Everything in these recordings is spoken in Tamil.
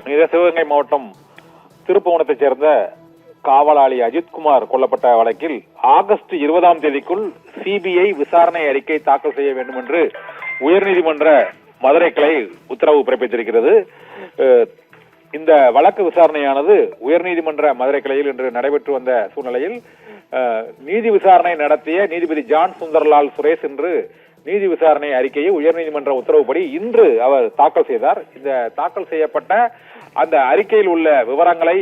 சிவகங்கை மாவட்டம் திருப்புவனத்தைச் சேர்ந்த காவலாளி அஜித்குமார் கொல்லப்பட்ட வழக்கில் ஆகஸ்ட் 20ஆம் தேதிக்குள் சிபிஐ விசாரணை அறிக்கை தாக்கல் செய்ய வேண்டும் என்று உயர்நீதிமன்ற மதுரை கிளை உத்தரவு பிறப்பித்திருக்கிறது. இந்த வழக்கு விசாரணையானது உயர்நீதிமன்ற மதுரை கிளையில் இன்று நடைபெற்று வந்த சூழ்நிலையில் நீதி விசாரணை நடத்திய நீதிபதி ஜான் சுந்தர்லால் சுரேஷ் இன்று நீதி விசாரணை அறிக்கையை உயர்நீதிமன்ற உத்தரவுப்படி இன்று அவர் தாக்கல் செய்தார். இந்த தாக்கல் செய்யப்பட்ட அந்த அறிக்கையில் உள்ள விவரங்களை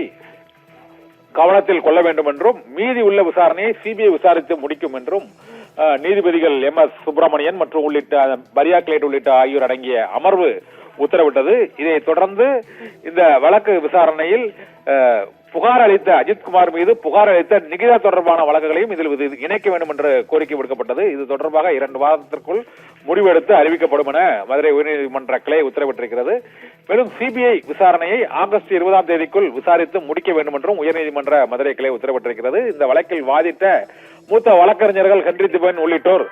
கவனத்தில் கொள்ள வேண்டும் என்றும் மீதி உள்ள விசாரணையை சிபிஐ விசாரித்து முடிக்கும் என்றும் நீதிபதிகள் MS சுப்பிரமணியன் மற்றும் உள்ளிட்ட பரியா கிளேட் உள்ளிட்ட ஆகியோர் அடங்கிய அமர்வு உத்தரவிட்டது. இதை தொடர்ந்து இந்த வழக்கு விசாரணையில் புகார் அளித்த அஜித்குமார் மீது புகார் அளித்த நிகிதா தொடர்பான வழக்குகளையும் இதில் இணைக்க வேண்டும் என்ற கோரிக்கை விடுக்கப்பட்டது. இது தொடர்பாக 2 வாரத்திற்குள் முடிவெடுத்து அறிவிக்கப்படும் என மதுரை உயர்நீதிமன்ற கிளை உத்தரவிட்டிருக்கிறது. மேலும் சிபிஐ விசாரணையை ஆகஸ்ட் 20ஆம் தேதிக்குள் விசாரித்து முடிக்க வேண்டும் என்றும் உயர்நீதிமன்ற மதுரை கிளை உத்தரவிட்டிருக்கிறது. இந்த வழக்கில் வாதிட்ட மூத்த வழக்கறிஞர்கள் ஹென்றி திபன் உள்ளிட்டோர்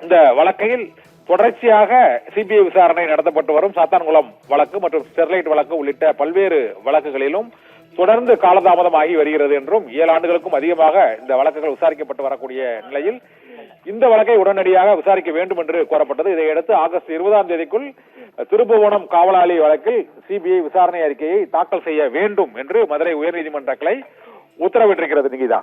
இந்த வழக்கையில் தொடர்ச்சியாக சிபிஐ விசாரணை நடத்தப்பட்டு வரும் சாத்தான்குளம் வழக்கு மற்றும் ஸ்டெர்லைட் வழக்கு உள்ளிட்ட பல்வேறு வழக்குகளிலும் தொடர்ந்து காலதாமதமாகி வருகிறது என்றும் 7 ஆண்டுகளுக்கும் அதிகமாக இந்த வழக்குகள் விசாரிக்கப்பட்டு வரக்கூடிய நிலையில் இந்த வழக்கை உடனடியாக விசாரிக்க வேண்டும் என்று கோரப்பட்டது. இதையடுத்து ஆகஸ்ட் 20ஆம் தேதிக்குள் திருப்புவனம் காவலாளி வழக்கில் சிபிஐ விசாரணை அறிக்கையை தாக்கல் செய்ய வேண்டும் என்று மதுரை உயர்நீதிமன்ற கிளை உத்தரவிட்டிருக்கிறது. நிகிதா.